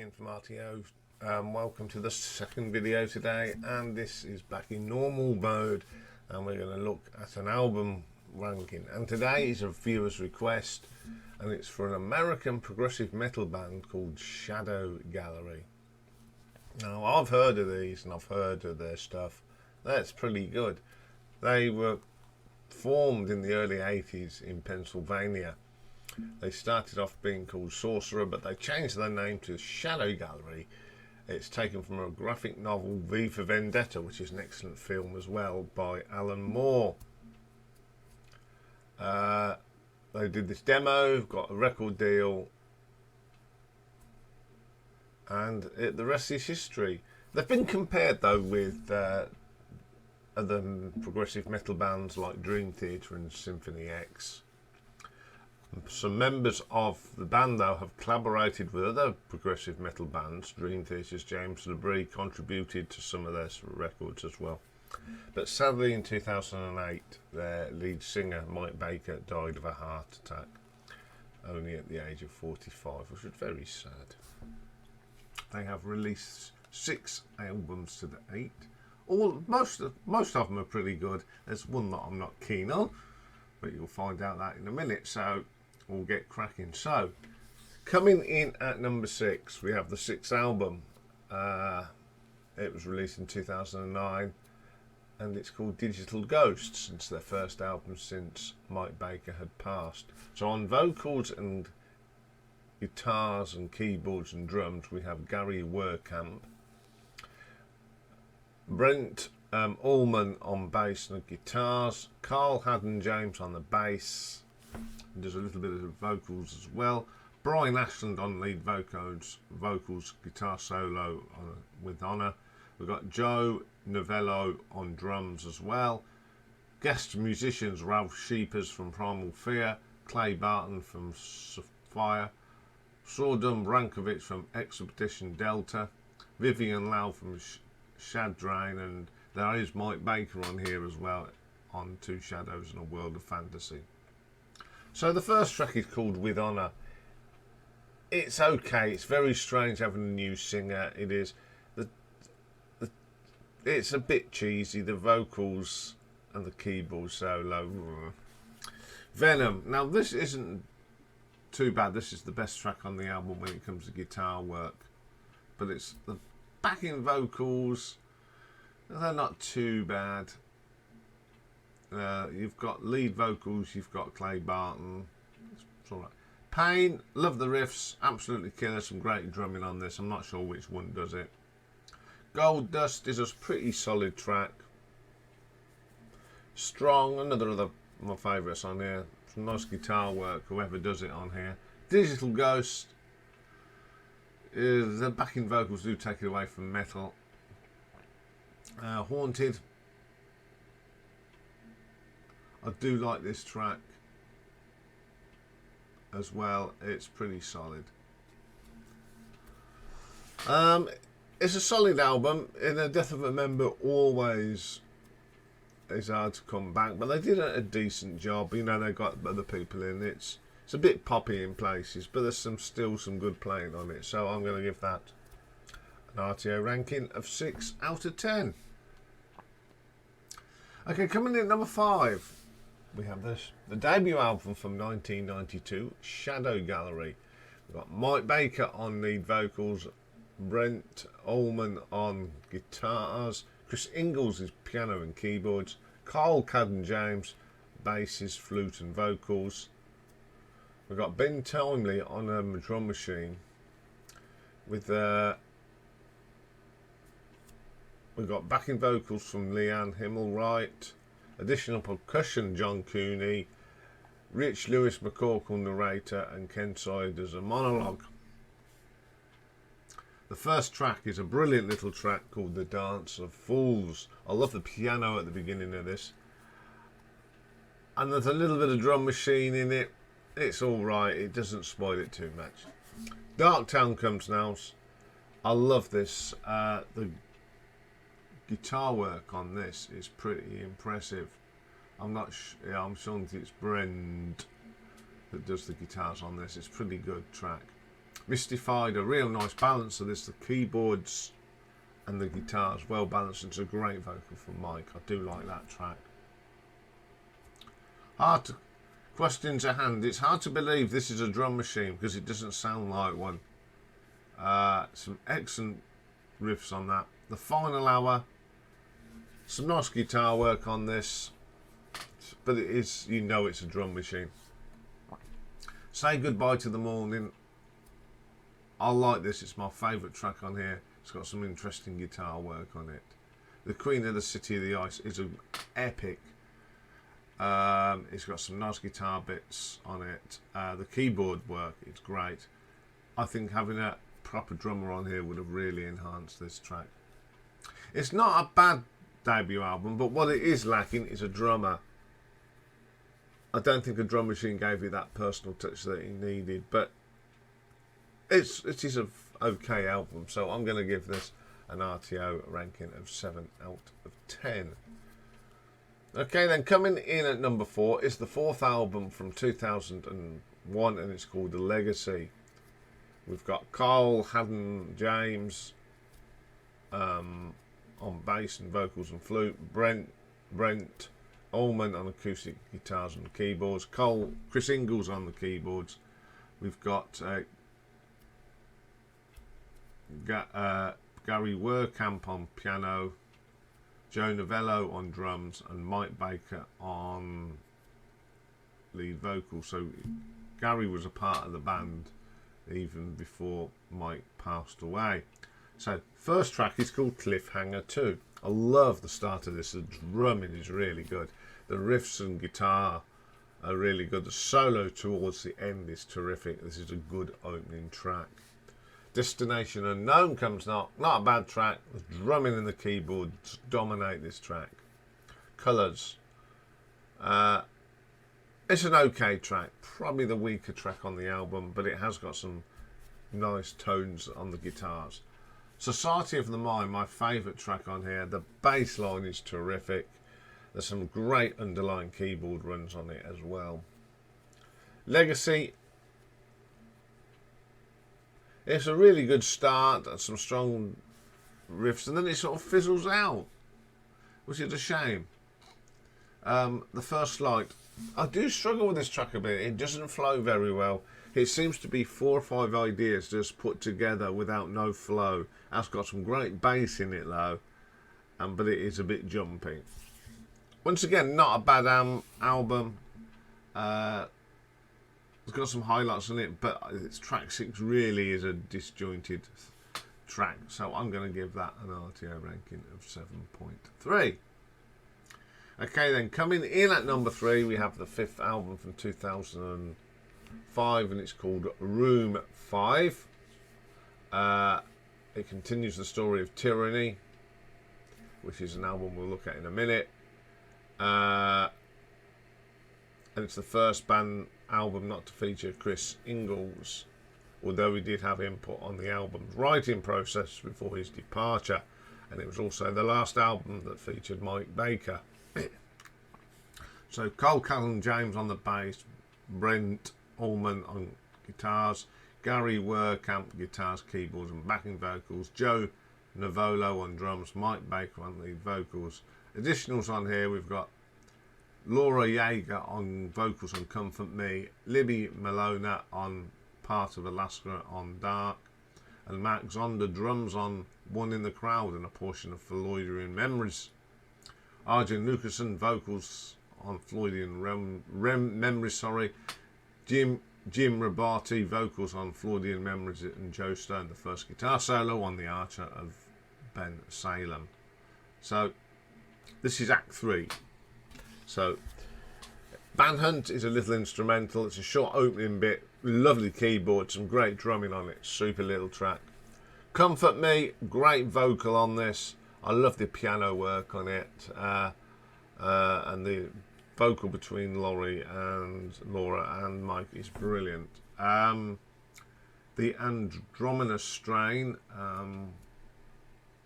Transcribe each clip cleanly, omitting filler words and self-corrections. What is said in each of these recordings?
Iain from RTO. Welcome to the second video today, and this is back in normal mode, and we're going to look at an album ranking. And today is a viewer's request, and it's for an American progressive metal band called Shadow Gallery. Now, I've heard of these and I've heard of their stuff. That's pretty good. They were formed in the early 80s in Pennsylvania. They started off being called Sorcerer, but they changed their name to Shadow Gallery. It's taken from a graphic novel, V for Vendetta, which is an excellent film as well, by Alan Moore. They did this demo, got a record deal, and the rest is history. They've been compared, though, with other progressive metal bands like Dream Theater and Symphony X. Some members of the band, though, have collaborated with other progressive metal bands. Dream Theater's James LeBrie contributed to some of their records as well. But sadly, in 2008, their lead singer, Mike Baker, died of a heart attack, only at the age of 45, which was very sad. They have released 6 albums to date. Most of them are pretty good. There's one that I'm not keen on, but you'll find out that in a minute. So we'll get cracking. So, coming in at number 6, we have the 6th album. It was released in 2009, and it's called Digital Ghosts. It's their first album since Mike Baker had passed. So on vocals and guitars and keyboards and drums, we have Gary Werkamp, Brent Allman on bass and guitars, Carl Haddon-James on the bass, does a little bit of vocals as well, Brian Ashland on lead vocals, guitar solo with honour. We've got Joe Novello on drums as well. Guest musicians Ralph Sheepers from Primal Fear, Clay Barton from Sapphire, Sordum Brankovic from Expedition Delta, Vivian Lau from Shadrain, and there is Mike Baker on here as well on Two Shadows and a World of Fantasy. So the first track is called With Honour. It's okay. It's very strange having a new singer. It is. It's a bit cheesy. The vocals and the keyboard solo. Venom. Now this isn't too bad. This is the best track on the album when it comes to guitar work. But it's the backing vocals. They're not too bad. You've got lead vocals, you've got Clay Barton. It's all right. Pain, love the riffs, absolutely killer. Some great drumming on this. I'm not sure which one does it. Gold Dust is a pretty solid track. Strong, another of my favourites on here. Some nice guitar work, whoever does it on here. Digital Ghost, the backing vocals do take it away from metal. Haunted, I do like this track as well. It's pretty solid. It's a solid album. In the Death of a Member always is hard to come back, but they did a decent job. You know, they got other people in. It's a bit poppy in places, but there's still some good playing on it. So I'm going to give that an RTO ranking of 6 out of 10. Okay, coming in at number 5, we have the debut album from 1992, Shadow Gallery. We've got Mike Baker on lead vocals, Brent Allman on guitars, Chris Ingalls is piano and keyboards, Carl Haddon-James basses, flute and vocals. We've got Ben Timely on a drum machine with we've got backing vocals from Leanne Himmelwright, additional percussion John Cooney, Rich Lewis McCorkle narrator, and Ken Side as a monologue. The first track is a brilliant little track called The Dance of Fools. I love the piano at the beginning of this, and there's a little bit of drum machine in it. It's alright, it doesn't spoil it too much. Dark Town comes now. I love this. The guitar work on this is pretty impressive. I'm sure it's Brent that does the guitars on this. It's a pretty good track. Mystified, a real nice balance of this. The keyboards and the guitars well balanced. It's a great vocal from Mike. I do like that track. Questions at hand. It's hard to believe this is a drum machine because it doesn't sound like one. Some excellent riffs on that. The final hour, some nice guitar work on this, but it is, you know, it's a drum machine. Say Goodbye to the Morning. I like this. It's my favourite track on here. It's got some interesting guitar work on it. The Queen of the City of the Ice is an epic. It's got some nice guitar bits on it. The keyboard work, it's great. I think having a proper drummer on here would have really enhanced this track. It's not a bad debut album, but what it is lacking is a drummer. I don't think a drum machine gave you that personal touch that he needed, but it is an okay album, so I'm going to give this an RTO ranking of 7 out of 10. Okay, then coming in at number 4 is the 4th album from 2001, and it's called The Legacy. We've got Carl Haddon James on bass and vocals and flute, Brent Ullman on acoustic guitars and keyboards, Chris Ingalls on the keyboards. We've got Gary Werkamp on piano, Joe Novello on drums, and Mike Baker on lead vocals. So Gary was a part of the band even before Mike passed away. So first track is called Cliffhanger 2. I love the start of this. The drumming is really good. The riffs and guitar are really good. The solo towards the end is terrific. This is a good opening track. Destination Unknown comes not a bad track. The drumming and the keyboards dominate this track. Colours. It's an okay track. Probably the weaker track on the album, but it has got some nice tones on the guitars. Society of the Mind, my favourite track on here. The bass line is terrific. There's some great underlying keyboard runs on it as well. Legacy. It's a really good start and some strong riffs, and then it sort of fizzles out, which is a shame. The First Light. I do struggle with this track a bit. It doesn't flow very well. It seems to be 4 or 5 ideas just put together without no flow. It's got some great bass in it though, but it is a bit jumpy. Once again, not a bad album. It's got some highlights on it, but its track 6 really is a disjointed track. So I'm going to give that an RTO ranking of 7.3. Okay, then coming in at number 3, we have the 5th album from 2005, and it's called Room 5. It continues the story of Tyranny, which is an album we'll look at in a minute. And it's the first band album not to feature Chris Ingalls, although he did have input on the album's writing process before his departure, and it was also the last album that featured Mike Baker. So Carl Haddon James on the bass, Brent Ullman on guitars, Gary Werkamp guitars, keyboards and backing vocals, Joe Novello on drums, Mike Baker on the vocals. Additionals on here, we've got Laura Yeager on vocals on Comfort Me, Libby Malona on part of Alaska on Dark, and Mark Zonder drums on One in the Crowd and a portion of Floydian Memories. Arjen Lucassen vocals on Floydian Memories, Jim Rabati vocals on Floydian Memories, and Joe Stone the first guitar solo on The Archer of Ben Salem. So this is Act 3. So Band Hunt is a little instrumental. It's a short opening bit, lovely keyboard, some great drumming on it, super little track. Comfort Me, great vocal on this. I love the piano work on it, and the vocal between Laura and Mike is brilliant. The Andromeda Strain, an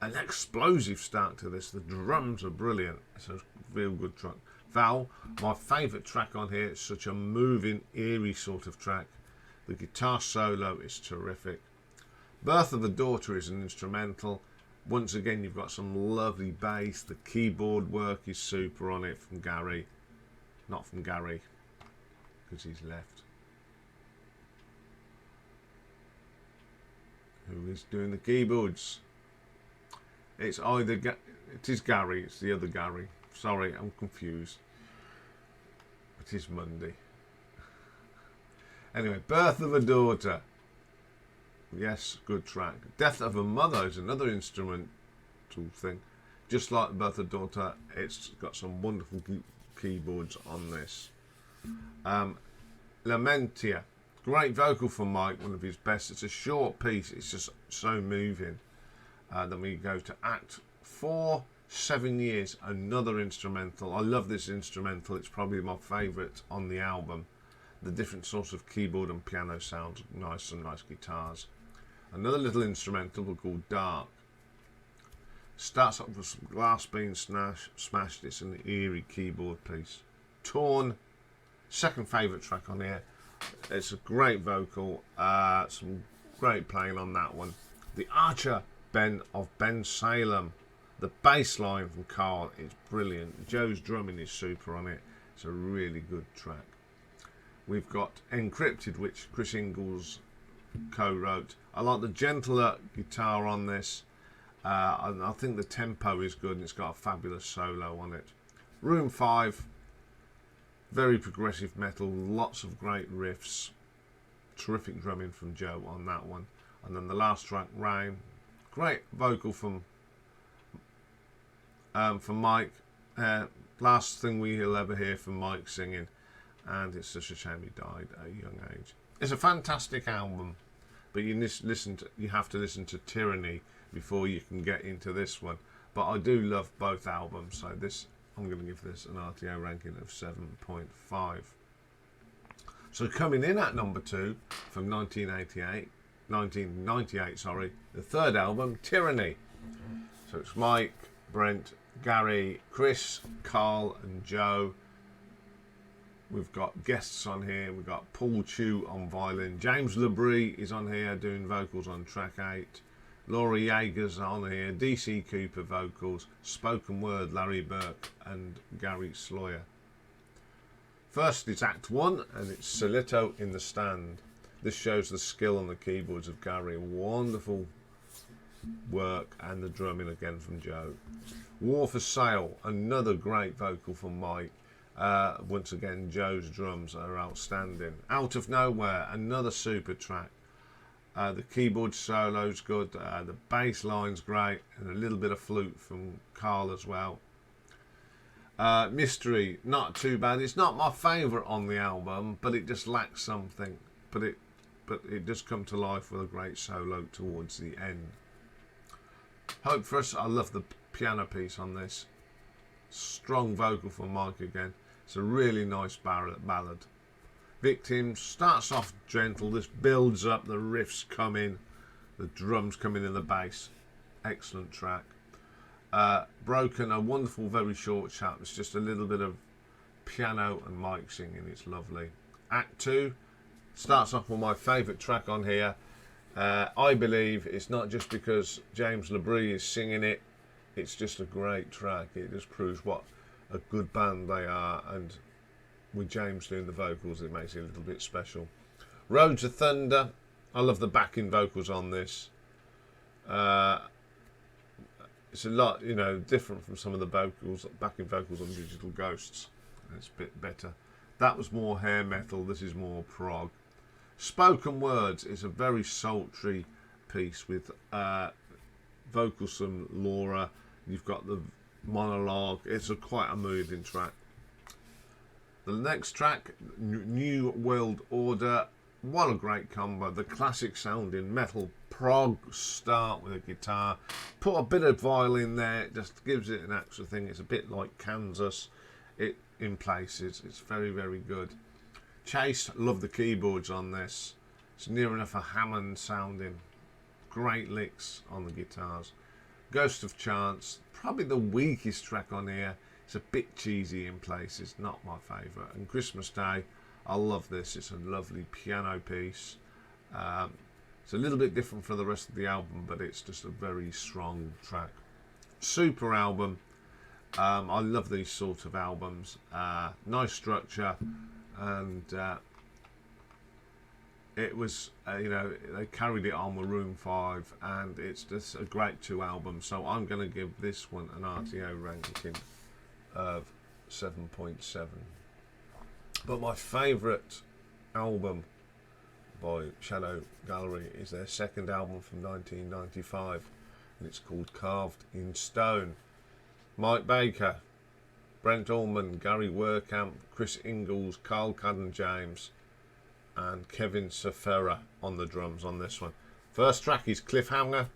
explosive start to this. The drums are brilliant. It's a real good track. Val, my favourite track on here. It's such a moving, eerie sort of track. The guitar solo is terrific. Birth of a Daughter is an instrumental. Once again, you've got some lovely bass. The keyboard work is super on it from Gary. Not from Gary, because he's left. Who is doing the keyboards? It's either it is Gary, it's the other Gary. Sorry, I'm confused. It is Monday. Anyway, Birth of a Daughter. Yes, good track. Death of a Mother is another instrumental thing. Just like Birth of a Daughter, it's got some wonderful keyboards on this. Lamentia. Great vocal from Mike, one of his best. It's a short piece, it's just so moving. Then we go to Act 4, 7 Years, another instrumental. I love this instrumental, it's probably my favourite on the album. The different sorts of keyboard and piano sounds, nice guitars. Another little instrumental called Dark. Starts off with some glass being smashed. It's an eerie keyboard piece. Torn, second favourite track on here. It's a great vocal, some great playing on that one. The Archer of Ben Salem. The bass line from Carl is brilliant. Joe's drumming is super on it. It's a really good track. We've got Encrypted, which Chris Ingalls co-wrote. I like the gentler guitar on this. I think the tempo is good and it's got a fabulous solo on it. Room 5, very progressive metal, lots of great riffs. Terrific drumming from Joe on that one. And then the last track, Rain. Great vocal from Mike. Last thing we'll ever hear from Mike singing. And it's such a shame he died at a young age. It's a fantastic album, but you have to listen to Tyranny before you can get into this one. But I do love both albums, so I'm going to give this an RTO ranking of 7.5. So coming in at number 2 from 1998, the third album, Tyranny. So it's Mike, Brent, Gary, Chris, Carl and Joe. We've got guests on here. We've got Paul Chew on violin. James Labrie is on here doing vocals on track 8. Laura Yeager's on here. DC Cooper vocals. Spoken word, Larry Burke and Gary Sloyer. First is Act 1 and it's Solito in the Stand. This shows the skill on the keyboards of Gary. Wonderful work and the drumming again from Joe. War for Sale, another great vocal from Mike. Once again, Joe's drums are outstanding. Out of Nowhere, another super track. The keyboard solo's good, the bass line's great, and a little bit of flute from Carl as well. Mystery, not too bad. It's not my favourite on the album, but it just lacks something. But it does come to life with a great solo towards the end. Hope for Us, I love the piano piece on this. Strong vocal from Mike again. It's a really nice ballad. Victims starts off gentle. This builds up. The riffs come in. The drums come in the bass. Excellent track. Broken, a wonderful, very short chat. It's just a little bit of piano and Mike singing. It's lovely. Act 2 starts off with my favourite track on here. I Believe. It's not just because James Labrie is singing it. It's just a great track. It just proves what a good band they are, and with James doing the vocals it makes it a little bit special. Road to Thunder, I love the backing vocals on this. It's a lot, different from some of the backing vocals on Digital Ghosts. It's a bit better. That was more hair metal, this is more prog. Spoken Words is a very sultry piece with vocals from Laura. You've got the monologue. It's quite a moving track. The next track, New World Order. What a great combo. The classic sounding metal prog start with a guitar. Put a bit of violin there. It just gives it an extra thing. It's a bit like Kansas in places. It's very, very good. Chase, love the keyboards on this. It's near enough a Hammond sounding. Great licks on the guitars. Ghost of Chance, probably the weakest track on here. It's a bit cheesy in places, not my favourite. And Christmas Day, I love this. It's a lovely piano piece. It's a little bit different from the rest of the album, but it's just a very strong track. Super album. I love these sort of albums. Nice structure, and it was, they carried it on with Room 5, and it's just a great 2 album. So I'm going to give this one an RTO ranking of 7.7. But my favourite album by Shadow Gallery is their second album from 1995, and it's called Carved in Stone. Mike Baker, Brent Allman, Gary Werkamp, Chris Ingalls, Carl Cadden-James and Kevin Safera on the drums on this one. First track is Cliffhanger.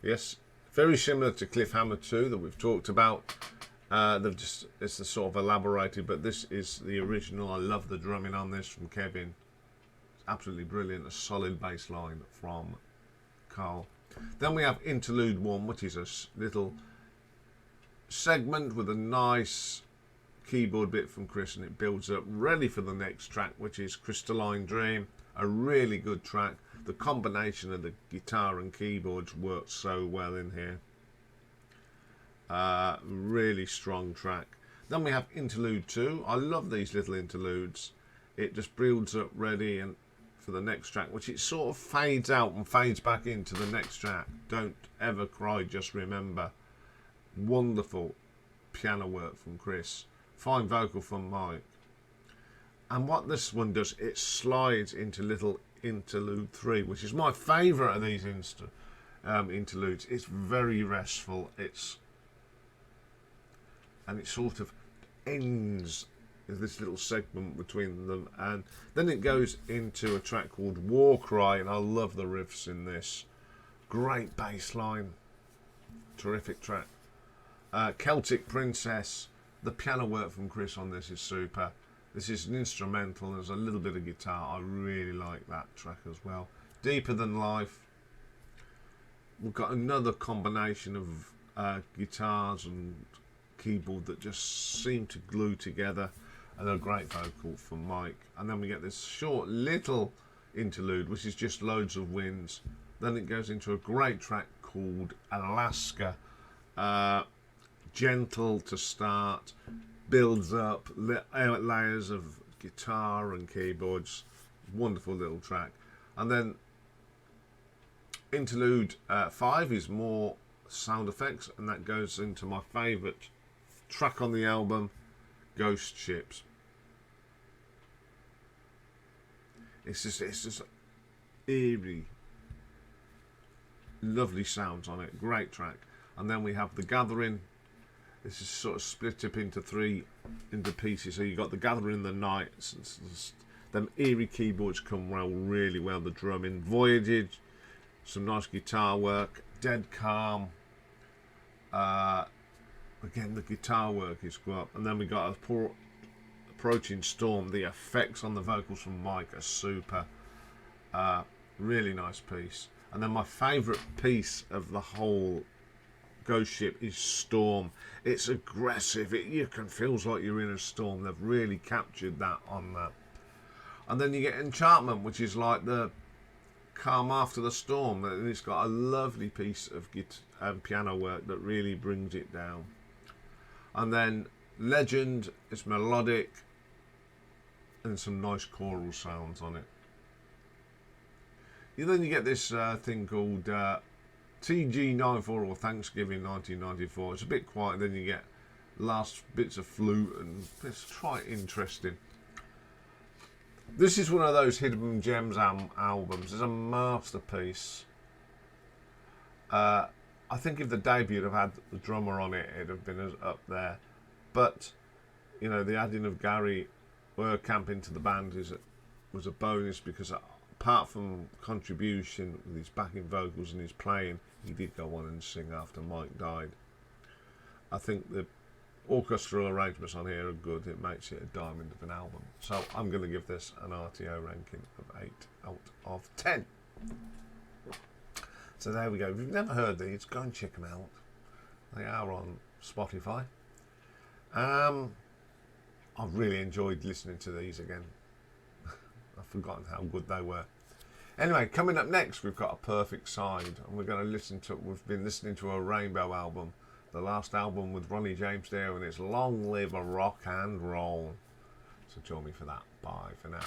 Yes, very similar to Cliffhanger 2 that we've talked about. It's the sort of elaborated, but this is the original. I love the drumming on this from Kevin. It's absolutely brilliant. A solid bass line from Carl. Then we have Interlude 1, which is a little segment with a nice keyboard bit from Chris, and it builds up ready for the next track, which is Crystalline Dream. A really good track. The combination of the guitar and keyboards works so well in here. Really strong track. Then we have Interlude 2. I love these little interludes. It just builds up ready and for the next track, which it sort of fades out and fades back into the next track. Don't Ever Cry, Just Remember. Wonderful piano work from Chris. Fine vocal from Mike. And what this one does, it slides into little Interlude 3, which is my favourite of these interludes. It's very restful. It sort of ends with this little segment between them, and then it goes into a track called War Cry, and I love the riffs in this. Great bass line. Terrific track. Celtic Princess. The piano work from Chris on this is super. This is an instrumental. There's a little bit of guitar. I really like that track as well. Deeper Than Life. We've got another combination of guitars and keyboard that just seem to glue together, and a great vocal from Mike. And then we get this short little interlude, which is just loads of winds. Then it goes into a great track called Alaska. Gentle to start, builds up layers of guitar and keyboards. Wonderful little track. And then Interlude 5 is more sound effects, and that goes into my favourite track on the album, Ghost Ships. It's just eerie, lovely sounds on it. Great track. And then we have The Gathering. This is sort of split up into pieces. So you got The Gathering, The Night. Them eerie keyboards come really well. The drumming, Voyage, some nice guitar work, Dead Calm. Again, the guitar work is good. And then we got Approaching Storm. The effects on the vocals from Mike are super. Really nice piece. And then my favourite piece of the whole Ghost Ship is Storm. It's aggressive. It feels like you're in a storm. They've really captured that on that. And then you get Enchantment, which is like the calm after the storm. And it's got a lovely piece of piano work that really brings it down. And then Legend is melodic and some nice choral sounds on it. Then you get this thing called TG94 or Thanksgiving 1994. It's a bit quiet. Then you get last bits of flute, and it's quite interesting. This is one of those hidden gems albums. It's a masterpiece. I think if the debut had had the drummer on it, it'd have been up there. But the adding of Gary Werkamp into the band was a bonus, because apart from contribution with his backing vocals and his playing, he did go on and sing after Mike died. I think the orchestral arrangements on here are good. It makes it a diamond of an album. So I'm going to give this an RTO ranking of 8 out of 10. So there we go. If you've never heard these, go and check them out. They are on Spotify. I've really enjoyed listening to these again. I've forgotten how good they were. Anyway, coming up next, we've got A Perfect Side, and we're going to we've been listening to a Rainbow album, the last album with Ronnie James Dio, and it's Long Live a Rock and Roll. So join me for that. Bye for now.